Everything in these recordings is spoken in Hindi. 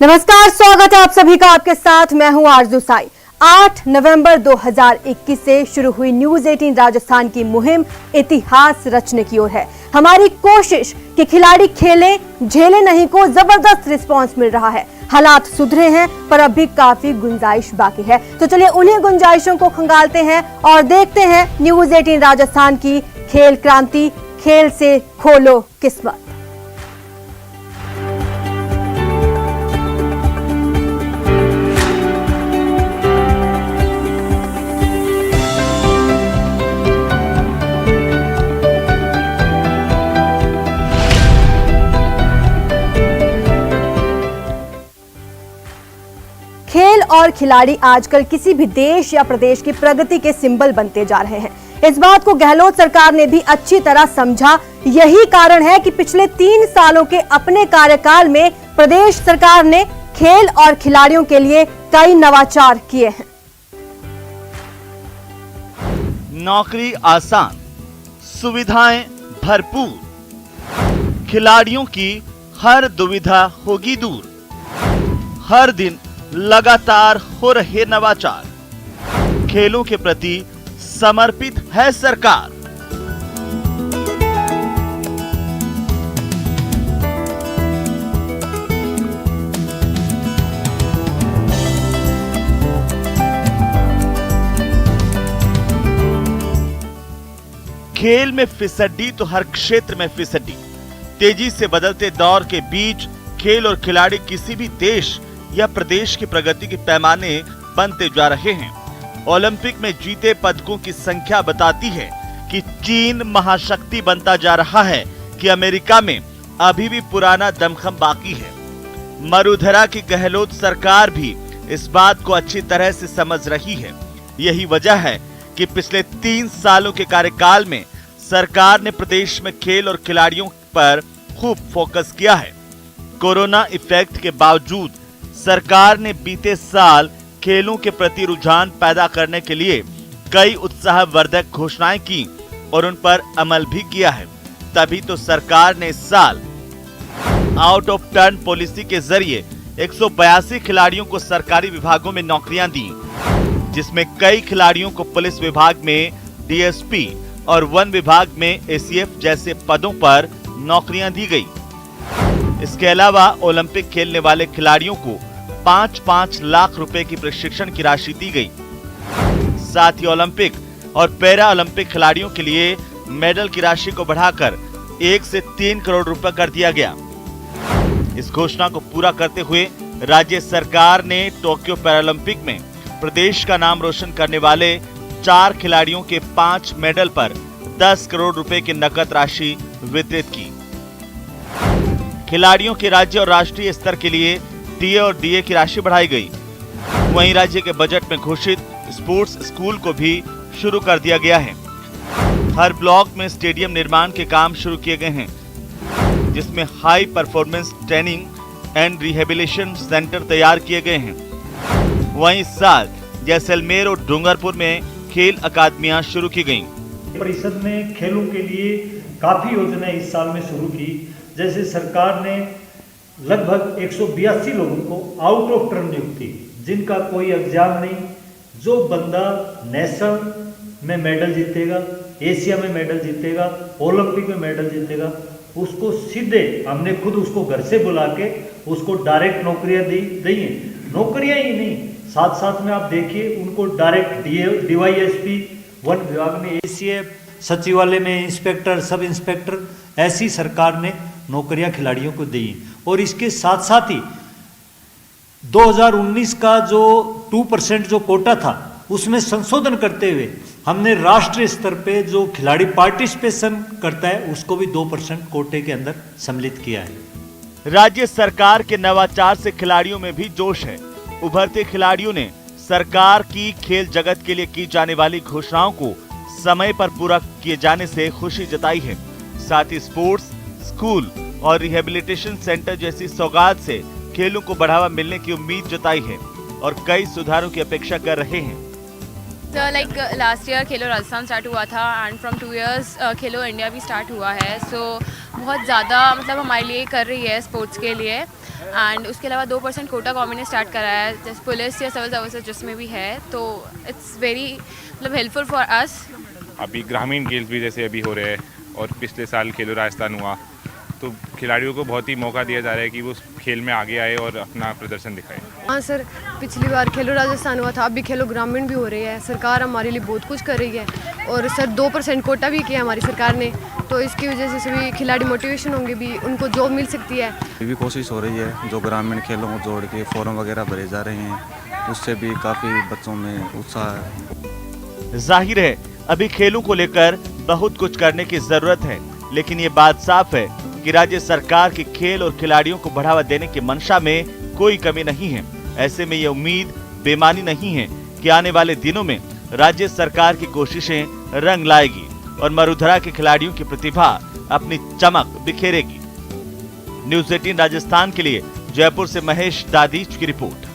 नमस्कार, स्वागत है आप सभी का। आपके साथ मैं हूं आरजू साई। 8 नवंबर 2021 से शुरू हुई न्यूज 18 राजस्थान की मुहिम इतिहास रचने की ओर है। हमारी कोशिश कि खिलाड़ी खेलें झेले नहीं को जबरदस्त रिस्पांस मिल रहा है। हालात सुधरे हैं पर अब भी काफी गुंजाइश बाकी है। तो चलिए उन्हीं गुंजाइशों को खंगालते हैं और देखते हैं न्यूज 18 राजस्थान की खेल क्रांति। खेल से खोलो किस्मत। खेल और खिलाड़ी आजकल किसी भी देश या प्रदेश की प्रगति के सिंबल बनते जा रहे हैं। इस बात को गहलोत सरकार ने भी अच्छी तरह समझा। यही कारण है कि पिछले 3 सालों के अपने कार्यकाल में प्रदेश सरकार ने खेल और खिलाड़ियों के लिए कई नवाचार किए हैं। नौकरी आसान, सुविधाएं भरपूर, खिलाड़ियों की हर दुविधा होगी दूर। हर दिन लगातार हो रहे नवाचार, खेलों के प्रति समर्पित है सरकार। खेल में फिसड्डी तो हर क्षेत्र में फिसड्डी। तेजी से बदलते दौर के बीच खेल और खिलाड़ी किसी भी देश या प्रदेश की प्रगति के पैमाने बनते जा रहे हैं। ओलंपिक में जीते पदकों की संख्या बताती है कि चीन महाशक्ति बनता जा रहा है कि अमेरिका में अभी भी पुराना दमखम बाकी है। मरुधरा की गहलोत सरकार भी इस बात को अच्छी तरह से समझ रही है। यही वजह है कि पिछले 3 सालों के कार्यकाल में सरकार ने प्रदेश में खेल और खिलाड़ियों पर खूब फोकस किया है। कोरोना इफेक्ट के बावजूद सरकार ने बीते साल खेलों के प्रति रुझान पैदा करने के लिए कई उत्साहवर्धक घोषणाएं की और उन पर अमल भी किया है। तभी तो सरकार ने इस साल आउट ऑफ टर्न पॉलिसी के जरिए 182 खिलाड़ियों को सरकारी विभागों में नौकरियां दी, जिसमें कई खिलाड़ियों को पुलिस विभाग में डीएसपी और वन विभाग में एसीएफ जैसे पदों पर नौकरियां दी गई। इसके अलावा ओलंपिक खेलने वाले खिलाड़ियों को 5-5 लाख रुपए की प्रशिक्षण की राशि दी गई। साथ ही ओलंपिक और पैरा ओलंपिक खिलाड़ियों के लिए मेडल की राशि को बढ़ाकर 1 से 3 करोड़ रुपए कर दिया गया। इस घोषणा को पूरा करते हुए राज्य सरकार ने टोक्यो पैरालंपिक में प्रदेश का नाम रोशन करने वाले 4 खिलाड़ियों के 5 मेडल पर 10 करोड़ रुपए की नकद राशि वितरित की। खिलाड़ियों के राज्य और राष्ट्रीय स्तर के लिए टीए और डीए की राशि बढ़ाई गई। वहीं राज्य के बजट में घोषित स्पोर्ट्स स्कूल को भी शुरू कर दिया गया है। हर ब्लॉक में स्टेडियम निर्माण के काम शुरू किए गए हैं, जिसमें high performance training and rehabilitation centre तैयार किए गए हैं। वहीं इस साल जैसलमेर और डूंगरपुर में खेल अकादमियां शुरू की गईं। परिषद ने खेलों के लिए काफी योजनाएं इस साल में शुरू की। जैसे सरकार ने लगभग 182 लोगों को आउट ऑफ टर्न नियुक्ति, जिनका कोई एग्जाम नहीं, जो बंदा नेशनल में मेडल जीतेगा, एशिया में मेडल जीतेगा, ओलंपिक में मेडल जीतेगा, उसको सीधे हमने खुद उसको घर से बुला के उसको डायरेक्ट नौकरियां दी हैं। नौकरियां ही नहीं, साथ साथ में आप देखिए उनको डायरेक्ट डीवाईएसपी, वन विभाग में एसीएफ, सचिवालय में इंस्पेक्टर, सब इंस्पेक्टर, ऐसी सरकार ने नौकरियां खिलाड़ियों को दी। और इसके साथ साथ ही 2019 का जो 2% जो कोटा था, उसमें संशोधन करते हुए हमने राष्ट्रीय स्तर पे जो खिलाड़ी पार्टिसिपेशन करता है उसको भी 2% कोटे के अंदर सम्मिलित किया है। राज्य सरकार के नवाचार से खिलाड़ियों में भी जोश है। उभरते खिलाड़ियों ने सरकार की खेल जगत के लिए की जाने वाली घोषणाओं को समय पर पूरा किए जाने से खुशी जताई है। साथ ही स्पोर्ट्स स्कूल और रिहेबिलिटेशन सेंटर जैसी सौगात से खेलों को बढ़ावा मिलने की उम्मीद जताई है और कई सुधारों की अपेक्षा कर रहे हैं। लाइक लास्ट ईयर खेलो राजस्थान स्टार्ट हुआ था and from 2 years Khelo India भी स्टार्ट हुआ है। सो बहुत ज़्यादा मतलब हमारे लिए कर रही है स्पोर्ट्स के लिए। एंड उसके अलावा 2% कोटा गवर्नमेंट ने स्टार्ट कराया है, जैसे पुलिस या सिविल सर्विसेज जिसमें भी है, तो इट्स वेरी मतलब हेल्पफुल फॉर अस। अभी ग्रामीण गेम्स भी जैसे अभी हो रहे हैं और पिछले साल खेलो राजस्थान हुआ, तो खिलाड़ियों को बहुत ही मौका दिया जा रहा है कि वो खेल में आगे आए और अपना प्रदर्शन दिखाए। हाँ सर, पिछली बार खेलो राजस्थान हुआ था, अभी खेलो ग्रामीण भी हो रही है। सरकार हमारे लिए बहुत कुछ कर रही है और सर 2% कोटा भी किया हमारी सरकार ने, तो इसकी वजह से सभी खिलाड़ी मोटिवेशन होंगे, भी उनको जॉब मिल सकती है। भी कोशिश हो रही है, जो ग्रामीण खेलों को जोड़ के फॉर्म वगैरह भरे जा रहे हैं, उससे भी काफ़ी बच्चों में उत्साह है। जाहिर है अभी खेलों को लेकर बहुत कुछ करने की जरूरत है, लेकिन ये बात साफ है कि राज्य सरकार की खेल और खिलाड़ियों को बढ़ावा देने की मंशा में कोई कमी नहीं है। ऐसे में ये उम्मीद बेमानी नहीं है कि आने वाले दिनों में राज्य सरकार की कोशिशें रंग लाएगी और मरुधरा के खिलाड़ियों की प्रतिभा अपनी चमक बिखेरेगी। न्यूज़ 18 राजस्थान के लिए जयपुर से महेश दादीच की रिपोर्ट।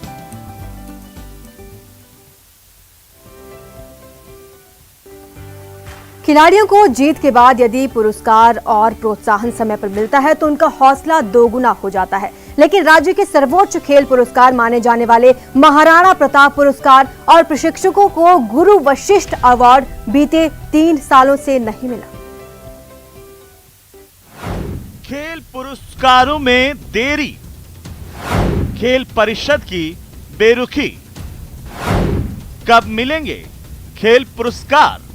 खिलाड़ियों को जीत के बाद यदि पुरस्कार और प्रोत्साहन समय पर मिलता है तो उनका हौसला दोगुना हो जाता है, लेकिन राज्य के सर्वोच्च खेल पुरस्कार माने जाने वाले महाराणा प्रताप पुरस्कार और प्रशिक्षकों को गुरु वशिष्ठ अवार्ड बीते 3 सालों से नहीं मिला। खेल पुरस्कारों में देरी, खेल परिषद की बेरुखी, कब मिलेंगे खेल पुरस्कार?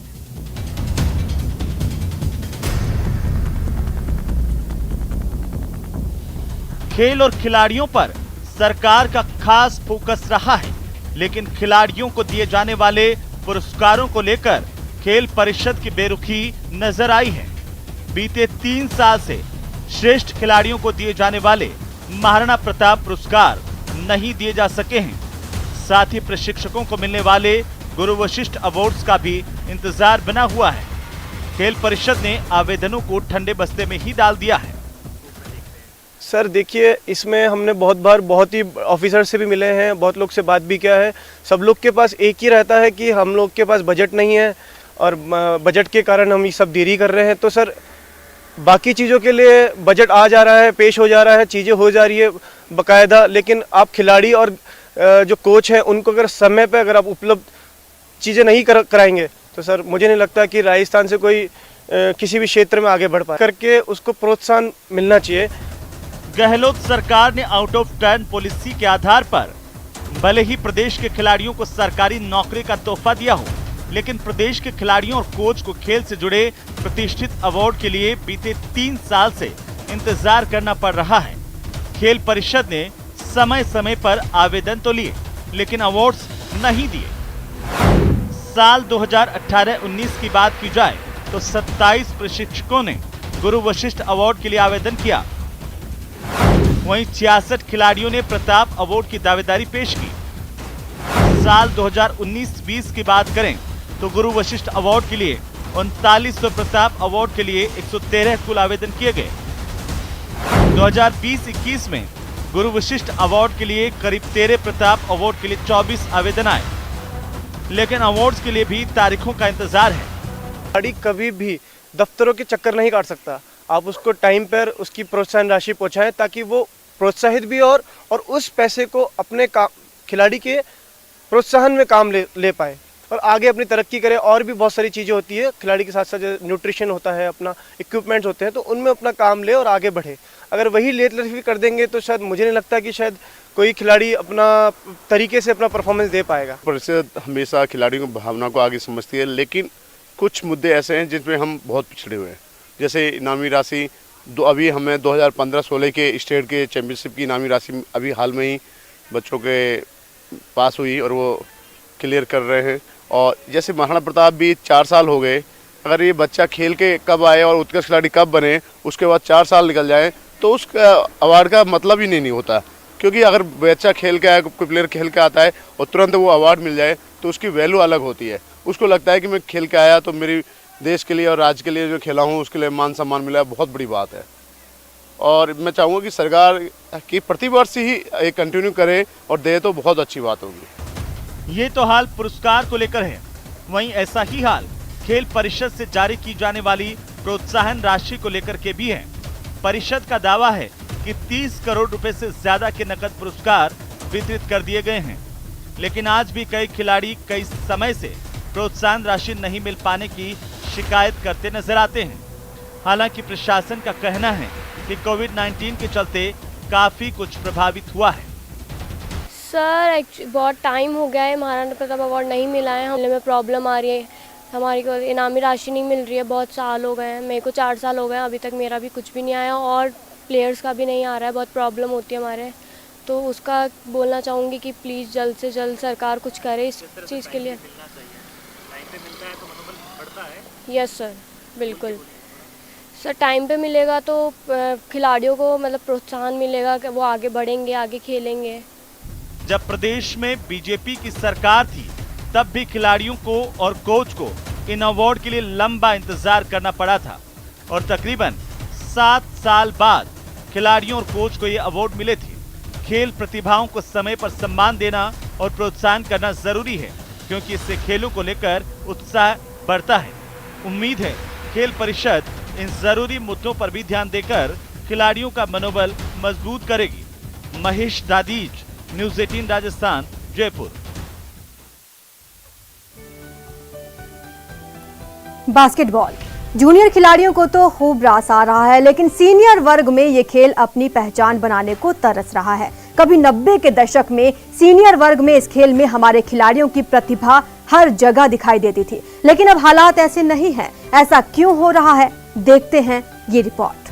खेल और खिलाड़ियों पर सरकार का खास फोकस रहा है, लेकिन खिलाड़ियों को दिए जाने वाले पुरस्कारों को लेकर खेल परिषद की बेरुखी नजर आई है। बीते 3 साल से श्रेष्ठ खिलाड़ियों को दिए जाने वाले महाराणा प्रताप पुरस्कार नहीं दिए जा सके हैं। साथ ही प्रशिक्षकों को मिलने वाले गुरु वशिष्ठ अवार्ड्स का भी इंतजार बना हुआ है। खेल परिषद ने आवेदनों को ठंडे बस्ते में ही डाल दिया है। सर देखिए, इसमें हमने बहुत ही ऑफिसर से भी मिले हैं, बहुत लोग से बात भी किया है। सब लोग के पास एक ही रहता है कि हम लोग के पास बजट नहीं है और बजट के कारण हम ये सब देरी कर रहे हैं। तो सर बाकी चीज़ों के लिए बजट आ जा रहा है, पेश हो जा रहा है, चीज़ें हो जा रही है बाकायदा, लेकिन आप खिलाड़ी और जो कोच हैं उनको अगर समय पे अगर आप उपलब्ध चीज़ें नहीं कराएंगे तो सर मुझे नहीं लगता कि राजस्थान से कोई किसी भी क्षेत्र में आगे बढ़ पाए। करके उसको प्रोत्साहन मिलना चाहिए। गहलोत सरकार ने आउट ऑफ टर्न पॉलिसी के आधार पर भले ही प्रदेश के खिलाड़ियों को सरकारी नौकरी का तोहफा दिया हो, लेकिन प्रदेश के खिलाड़ियों और कोच को खेल से जुड़े प्रतिष्ठित अवार्ड के लिए बीते 3 साल से इंतजार करना पड़ रहा है। खेल परिषद ने समय समय पर आवेदन तो लिए, लेकिन अवार्ड्स नहीं दिए। साल 2018-19 की बात की जाए तो 27 प्रशिक्षकों ने गुरु वशिष्ठ अवार्ड के लिए आवेदन किया। वहीं 66 खिलाड़ियों ने प्रताप अवार्ड की दावेदारी पेश की। साल 2019-20 की बात करें तो गुरु वशिष्ठ अवार्ड के लिए 3900, प्रताप अवार्ड के लिए 113 कुल आवेदन किए गए। 2020-21 में गुरु वशिष्ठ अवार्ड के लिए करीब 13, प्रताप अवार्ड के लिए 24 आवेदन आए, लेकिन अवार्ड्स के लिए भी तारीखों का इंतजार है। खिलाड़ी कभी भी दफ्तरों के चक्कर नहीं काट सकता। आप उसको टाइम पर उसकी प्रोत्साहन राशि पहुंचाएं ताकि वो प्रोत्साहित भी और उस पैसे को अपने खिलाड़ी के प्रोत्साहन में काम ले पाए और आगे अपनी तरक्की करे। और भी बहुत सारी चीज़ें होती है खिलाड़ी के साथ साथ, न्यूट्रिशन होता है, अपना इक्विपमेंट्स होते हैं, तो उनमें अपना काम ले और आगे बढ़े। अगर वही लेट लफी कर देंगे तो शायद मुझे नहीं लगता कि शायद कोई खिलाड़ी अपना तरीके से अपना परफॉर्मेंस दे पाएगा। परिषद हमेशा खिलाड़ियों की भावना को आगे समझती है, लेकिन कुछ मुद्दे ऐसे हैं जिसमें हम बहुत पिछड़े हुए हैं। जैसे इनामी राशि, अभी हमें 2015-16 के स्टेट के चैम्पियनशिप की इनामी राशि अभी हाल में ही बच्चों के पास हुई और वो क्लियर कर रहे हैं। और जैसे महाराणा प्रताप भी 4 साल हो गए, अगर ये बच्चा खेल के कब आए और उत्कृष्ट खिलाड़ी कब बने, उसके बाद 4 साल निकल जाए तो उस अवार्ड का मतलब ही नहीं होता। क्योंकि अगर बच्चा खेल के आया, कोई प्लेयर खेल के आता है और तुरंत वो अवार्ड मिल जाए तो उसकी वैल्यू अलग होती है। उसको लगता है कि मैं खेल के आया तो मेरी देश के लिए और राज्य के लिए जो खेला हूँ उसके लिए मान सम्मान मिला, बहुत बड़ी बात है। और मैं चाहूँगा कि सरकार की प्रतिवर्ष ही कंटिन्यू करे और दे तो बहुत अच्छी बात होगी। ये तो हाल पुरस्कार को लेकर है, वहीं ऐसा ही हाल खेल परिषद से जारी की जाने वाली प्रोत्साहन राशि को लेकर के भी है। परिषद का दावा है कि 30 करोड़ रुपए से ज्यादा के नकद पुरस्कार वितरित कर दिए गए हैं, लेकिन आज भी कई खिलाड़ी कई समय से प्रोत्साहन राशि नहीं मिल पाने की शिकायत करते नजर आते हैं। हालांकि प्रशासन का कहना है कि कोविड-19 के चलते काफी कुछ प्रभावित हुआ है। सर बहुत टाइम हो गया है, महाराणा प्रताप अवार्ड नहीं मिला है, हमें प्रॉब्लम आ रही है, हमारी को इनामी राशि नहीं मिल रही है, बहुत साल हो गए हैं, मेरे को 4 साल हो गए हैं, अभी तक मेरा भी कुछ भी नहीं आया और प्लेयर्स का भी नहीं आ रहा है, बहुत प्रॉब्लम होती है हमारे। तो उसका बोलना चाहूँगी कि प्लीज़ जल्द से जल्द सरकार कुछ करे इस चीज़ के लिए। यस सर, बिल्कुल सर, टाइम पे मिलेगा तो खिलाड़ियों को मतलब प्रोत्साहन मिलेगा कि वो आगे बढ़ेंगे, आगे खेलेंगे। जब प्रदेश में बीजेपी की सरकार थी तब भी खिलाड़ियों को और कोच को इन अवार्ड के लिए लंबा इंतजार करना पड़ा था और तकरीबन 7 साल बाद खिलाड़ियों और कोच को ये अवार्ड मिले थे। खेल प्रतिभाओं को समय पर सम्मान देना और प्रोत्साहन करना जरूरी है, क्योंकि इससे खेलों को लेकर उत्साह बढ़ता है। उम्मीद है खेल परिषद इन जरूरी मुद्दों पर भी ध्यान देकर खिलाड़ियों का मनोबल मजबूत करेगी। Mahesh Dadhich, news 18 Rajasthan, Jaipur. Basketball junior खिलाड़ियों को तो खूब रास आ रहा है, लेकिन सीनियर वर्ग में ये खेल अपनी पहचान बनाने को तरस रहा है। कभी 90 के दशक में सीनियर वर्ग में इस खेल में हमारे खिलाड़ियों की प्रतिभा हर जगह दिखाई देती थी, लेकिन अब हालात ऐसे नहीं हैं। ऐसा क्यों हो रहा है, देखते हैं ये रिपोर्ट।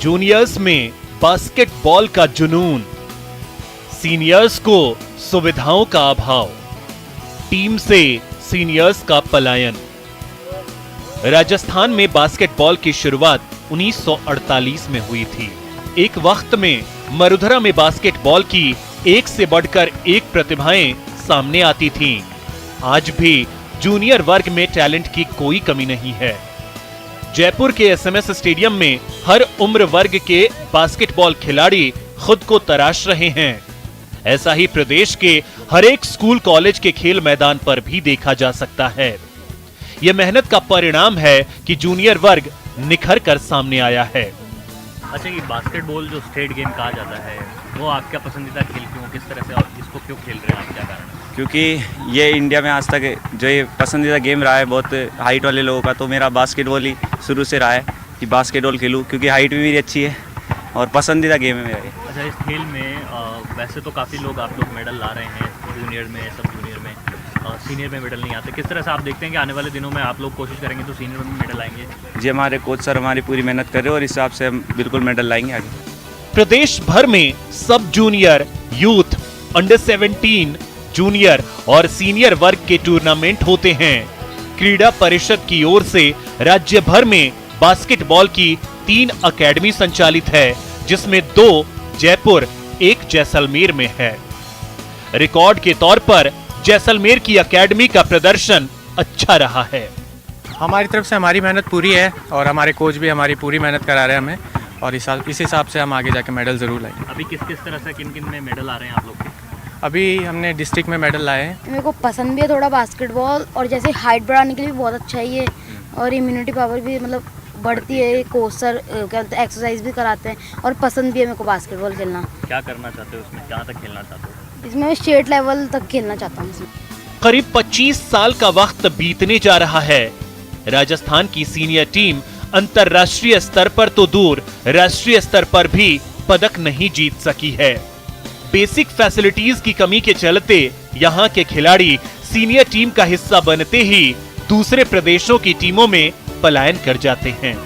जूनियर्स में बास्केटबॉल का जुनून, सीनियर्स को सुविधाओं का अभाव, टीम से सीनियर्स का पलायन। राजस्थान में बास्केटबॉल की शुरुआत 1948 में हुई थी। एक वक्त में मरुधरा में बास्केटबॉल की एक से बढ़कर एक प्रतिभाएं सामने आती थीं। आज भी जूनियर वर्ग में टैलेंट की कोई कमी नहीं है। जयपुर के एसएमएस स्टेडियम में हर उम्र वर्ग के बास्केटबॉल खिलाड़ी खुद को तराश रहे हैं। ऐसा ही प्रदेश के हर एक स्कूल कॉलेज के खेल मैदान पर भी देखा जा सकता है। यह मेहनत का परिणाम है कि जूनियर वर्ग निखर कर सामने आया है। अच्छा, ये बास्केटबॉल जो स्टेट गेम कहा जाता है, वो आपका पसंदीदा खेल क्यों, किस तरह से आप इसको क्यों खेल रहे हैं, आप क्या कारण? क्योंकि ये इंडिया में आज तक जो ये पसंदीदा गेम रहा है बहुत हाइट वाले लोगों का, तो मेरा बास्केटबॉल ही शुरू से रहा है कि बास्केटबॉल खेलूँ, क्योंकि हाइट भी मेरी अच्छी है और पसंदीदा गेम है मेरा ये। अच्छा, इस खेल में वैसे तो काफ़ी लोग आप लोग मेडल ला रहे हैं, जूनियर में, सब जूनियर में, सीनियर में मेडल नहीं आते। किस तरह से आप देखते हैं कि आने वाले दिनों में आप लोग कोशिश करेंगे तो सीनियर में मेडल आएंगे? जी, हमारे कोच सर हमारी पूरी मेहनत कर रहे हैं और इस हिसाब से हम बिल्कुल मेडल लाएंगे आगे। प्रदेश भर में सब जूनियर, यूथ, अंडर 17, जूनियर और सीनियर वर्ग के टूर्नामेंट होते हैं। क्रीड़ा परिषद की ओर से राज्य भर में बास्केटबॉल की 3 अकेडमी संचालित है, जिसमें 2 जयपुर, 1 जैसलमेर में है। रिकॉर्ड के तौर पर जैसलमेर की अकेडमी का प्रदर्शन अच्छा रहा है। हमारी तरफ से हमारी मेहनत पूरी है और हमारे कोच भी हमारी पूरी मेहनत करा रहे हैं हमें, और इस हिसाब से हम आगे जाके मेडल जरूर लाएंगे। अभी किस किस तरह से किन किन में मेडल आ रहे हैं आप लोग के? अभी हमने डिस्ट्रिक्ट में मेडल लाए हैं। मेरे को पसंद भी है थोड़ा बास्केटबॉल, और जैसे हाइट बढ़ाने के लिए भी बहुत अच्छा है ये, और इम्यूनिटी पावर भी मतलब बढ़ती है। कोच सर एक्सरसाइज भी कराते हैं और पसंद भी है मेरे को बास्केटबॉल खेलना। क्या करना चाहते हो उसमें, कहाँ तक खेलना चाहते हो? इसमें मैं स्टेट लेवल तक खेलना चाहता हूँ। करीब 25 साल का वक्त बीतने जा रहा है। राजस्थान की सीनियर टीम अंतर्राष्ट्रीय स्तर पर तो दूर, राष्ट्रीय स्तर पर भी पदक नहीं जीत सकी है। बेसिक फैसिलिटीज की कमी के चलते यहाँ के खिलाड़ी सीनियर टीम का हिस्सा बनते ही दूसरे प्रदेशों की टीमों में पलायन कर जाते हैं।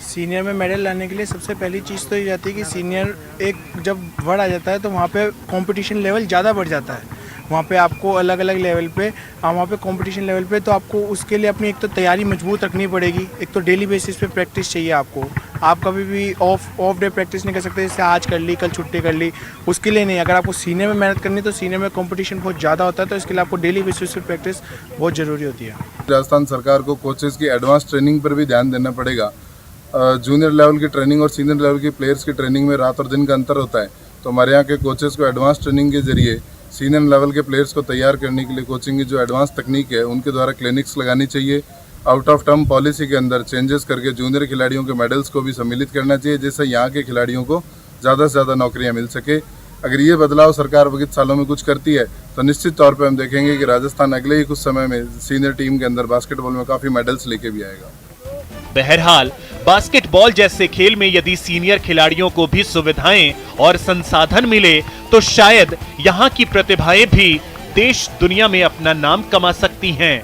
सीनियर में मेडल लाने के लिए सबसे पहली चीज़ तो ये जाती है कि सीनियर एक जब वर्ड आ जाता है तो वहाँ पे कंपटीशन लेवल ज़्यादा बढ़ जाता है। वहाँ पे आपको अलग अलग लेवल पे वहाँ पे कंपटीशन लेवल पे तो आपको उसके लिए अपनी एक तो तैयारी मजबूत रखनी पड़ेगी। एक तो डेली बेसिस पे प्रैक्टिस चाहिए आपको। आप कभी भी ऑफ डे प्रैक्टिस नहीं कर सकते, जैसे आज कर ली कल छुट्टी कर ली, उसके लिए नहीं। अगर आपको सीनियर में मेहनत करनी तो सीनियर में कंपटीशन बहुत ज़्यादा होता है, तो इसके लिए आपको डेली बेसिस पे प्रैक्टिस बहुत ज़रूरी होती है। राजस्थान सरकार को कोचेज़ की एडवांस ट्रेनिंग पर भी ध्यान देना पड़ेगा। जूनियर लेवल की ट्रेनिंग और सीनियर लेवल की प्लेयर्स की ट्रेनिंग में रात और दिन का अंतर होता है, तो हमारे यहाँ के कोचेज़ को एडवांस ट्रेनिंग के जरिए सीनियर लेवल के प्लेयर्स को तैयार करने के लिए कोचिंग की जो एडवांस तकनीक है उनके द्वारा क्लिनिक्स लगानी चाहिए। आउट ऑफ टर्म पॉलिसी के अंदर चेंजेस करके जूनियर खिलाड़ियों के मेडल्स को भी सम्मिलित करना चाहिए, जिससे यहाँ के खिलाड़ियों को ज़्यादा से ज़्यादा नौकरियाँ मिल सके। अगर ये बदलाव सरकार विगत सालों में कुछ करती है तो निश्चित तौर पे हम देखेंगे कि राजस्थान अगले ही कुछ समय में सीनियर टीम के अंदर बास्केटबॉल में काफ़ी मेडल्स लेके भी आएगा। बहरहाल बास्केटबॉल जैसे खेल में यदि सीनियर खिलाड़ियों को भी सुविधाएं और संसाधन मिले तो शायद यहाँ की प्रतिभाएं भी देश दुनिया में अपना नाम कमा सकती हैं।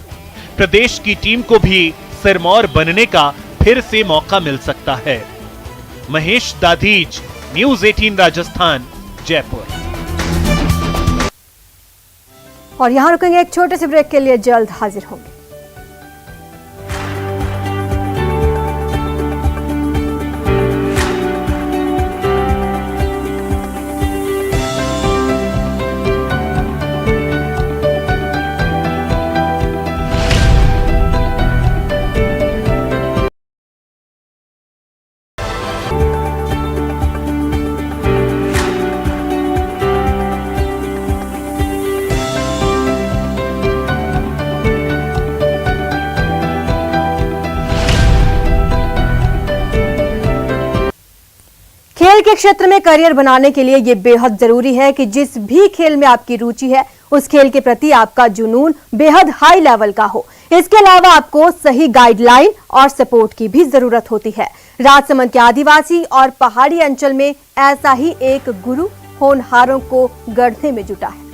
प्रदेश की टीम को भी सिरमौर बनने का फिर से मौका मिल सकता है। महेश दाधीच, न्यूज़ 18 राजस्थान, जयपुर। और यहाँ रुकेंगे एक छोटे से ब्रेक के लिए, जल्द हाजिर होंगे। खेल के क्षेत्र में करियर बनाने के लिए ये बेहद जरूरी है कि जिस भी खेल में आपकी रुचि है उस खेल के प्रति आपका जुनून बेहद हाई लेवल का हो। इसके अलावा आपको सही गाइडलाइन और सपोर्ट की भी जरूरत होती है। राजसमंद के आदिवासी और पहाड़ी अंचल में ऐसा ही एक गुरु होनहारों को गढ़ने में जुटा है।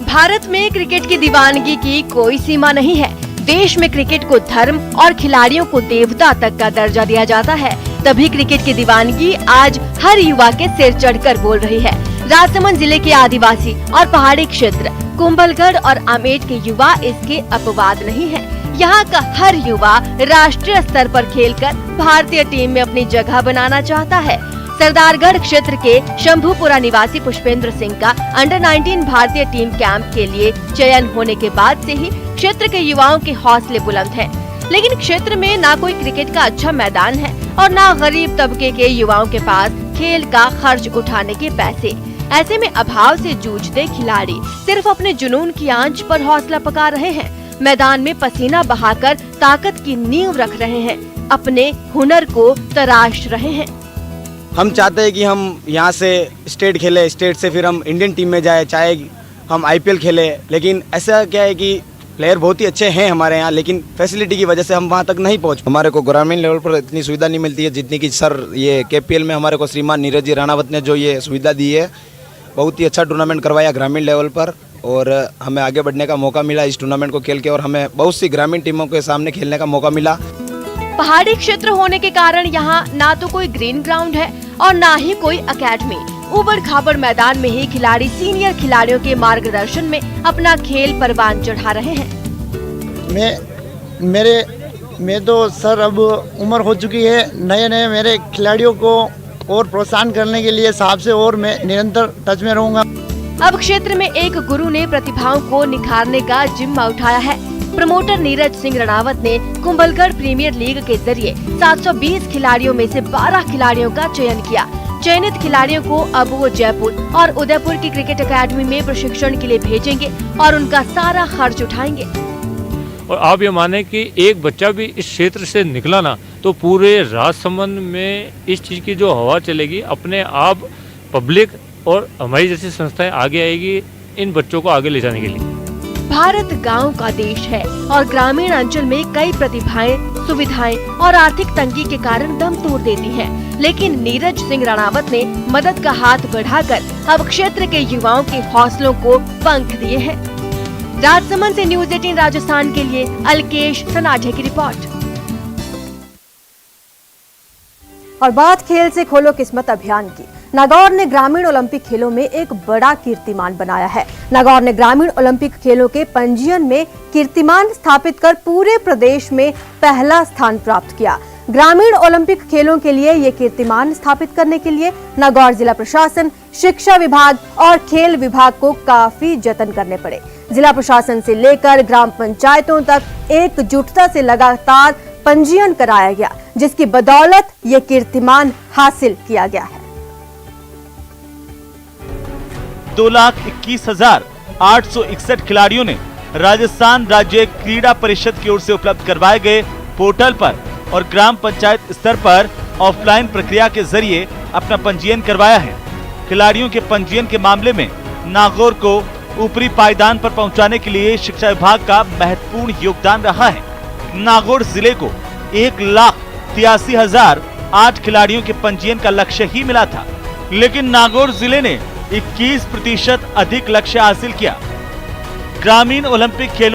भारत में क्रिकेट की दीवानगी की कोई सीमा नहीं है। देश में क्रिकेट को धर्म और खिलाड़ियों को देवता तक का दर्जा दिया जाता है। तभी क्रिकेट की दीवानगी आज हर युवा के सिर चढ़कर बोल रही है। राजसमंद जिले के आदिवासी और पहाड़ी क्षेत्र कुंभलगढ़ और आमेट के युवा इसके अपवाद नहीं है। यहाँ का हर युवा राष्ट्रीय स्तर पर खेलकर भारतीय टीम में अपनी जगह बनाना चाहता है। सरदारगढ़ क्षेत्र के शंभूपुरा निवासी पुष्पेंद्र सिंह का अंडर 19 भारतीय टीम कैंप के लिए चयन होने के बाद से ही क्षेत्र के युवाओं के हौसले बुलंद हैं। लेकिन क्षेत्र में ना कोई क्रिकेट का अच्छा मैदान है और ना गरीब तबके के युवाओं के पास खेल का खर्च उठाने के पैसे। ऐसे में अभाव से जूझते खिलाड़ी सिर्फ अपने जुनून की आंच पर हौसला पका रहे हैं। मैदान में पसीना बहाकर ताकत की नींव रख रहे हैं, अपने हुनर को तराश रहे हैं। हम चाहते हैं कि हम यहाँ से स्टेट खेले, स्टेट से फिर हम इंडियन टीम में जाए, चाहे हम IPL खेले। लेकिन ऐसा क्या है कि प्लेयर बहुत ही अच्छे हैं हमारे यहाँ, लेकिन फैसिलिटी की वजह से हम वहाँ तक नहीं पहुँच। हमारे को ग्रामीण लेवल पर इतनी सुविधा नहीं मिलती है जितनी कि सर ये KPL में हमारे को श्रीमान नीरज जी राणावत ने जो ये सुविधा दी है। बहुत ही अच्छा टूर्नामेंट करवाया ग्रामीण लेवल पर और हमें आगे बढ़ने का मौका मिला इस टूर्नामेंट को खेल के, और हमें बहुत सी ग्रामीण टीमों के सामने खेलने का मौका मिला। पहाड़ी क्षेत्र होने के कारण यहाँ ना तो कोई ग्रीन ग्राउंड है और ना ही कोई अकेडमी। उबड़ खाबड़ मैदान में ही खिलाड़ी सीनियर खिलाड़ियों के मार्गदर्शन में अपना खेल परवान चढ़ा रहे हैं। मैं तो सर अब उम्र हो चुकी है। नए नए मेरे खिलाड़ियों को और प्रोत्साहन करने के लिए साहब से और मैं निरंतर टच में रहूंगा। अब क्षेत्र में एक गुरु ने प्रतिभाओं को निखारने का जिम्मा उठाया है। प्रमोटर नीरज सिंह राणावत ने कुंभलगढ़ प्रीमियर लीग के जरिए 720 खिलाड़ियों में से 12 खिलाड़ियों का चयन किया। चयनित खिलाड़ियों को अब वो जयपुर और उदयपुर की क्रिकेट अकादमी में प्रशिक्षण के लिए भेजेंगे और उनका सारा खर्च उठाएंगे। और आप ये माने कि एक बच्चा भी इस क्षेत्र से निकला ना तो पूरे राजसमंद में इस चीज़ की जो हवा चलेगी, अपने आप पब्लिक और हमारी जैसी संस्थाएं आगे आएगी इन बच्चों को आगे ले जाने के लिए। भारत गांव का देश है और ग्रामीण अंचल में कई प्रतिभाएं, सुविधाएं और आर्थिक तंगी के कारण दम तोड़ देती हैं। लेकिन नीरज सिंह राणावत ने मदद का हाथ बढ़ाकर अब क्षेत्र के युवाओं के हौसलों को पंख दिए हैं। राजसमंद से न्यूज़ 18 राजस्थान के लिए अलकेश सनाठे की रिपोर्ट। और बात खेल से खोलो किस्मत अभियान की। नागौर ने ग्रामीण ओलंपिक खेलों में एक बड़ा कीर्तिमान बनाया है। नागौर ने ग्रामीण ओलंपिक खेलों के पंजीयन में कीर्तिमान स्थापित कर पूरे प्रदेश में पहला स्थान प्राप्त किया। ग्रामीण ओलंपिक खेलों के लिए ये कीर्तिमान स्थापित करने के लिए नागौर जिला प्रशासन, शिक्षा विभाग और खेल विभाग को काफी जतन करने पड़े। जिला प्रशासन से लेकर ग्राम पंचायतों तक एकजुटता से लगातार पंजीयन कराया गया, जिसकी बदौलत ये कीर्तिमान हासिल किया गया है। 2,21,861 खिलाड़ियों ने राजस्थान राज्य क्रीड़ा परिषद की ओर से उपलब्ध करवाए गए पोर्टल पर और ग्राम पंचायत स्तर पर ऑफलाइन प्रक्रिया के जरिए अपना पंजीयन करवाया है। खिलाड़ियों के पंजीयन के मामले में नागौर को ऊपरी पायदान पर पहुंचाने के लिए शिक्षा विभाग का महत्वपूर्ण योगदान रहा है। नागौर जिले को 1,83,008 खिलाड़ियों के पंजीयन का लक्ष्य ही मिला था, लेकिन नागौर जिले ने 21% अधिक लक्ष्य हासिल किया। ग्रामीण ओलंपिक खेलों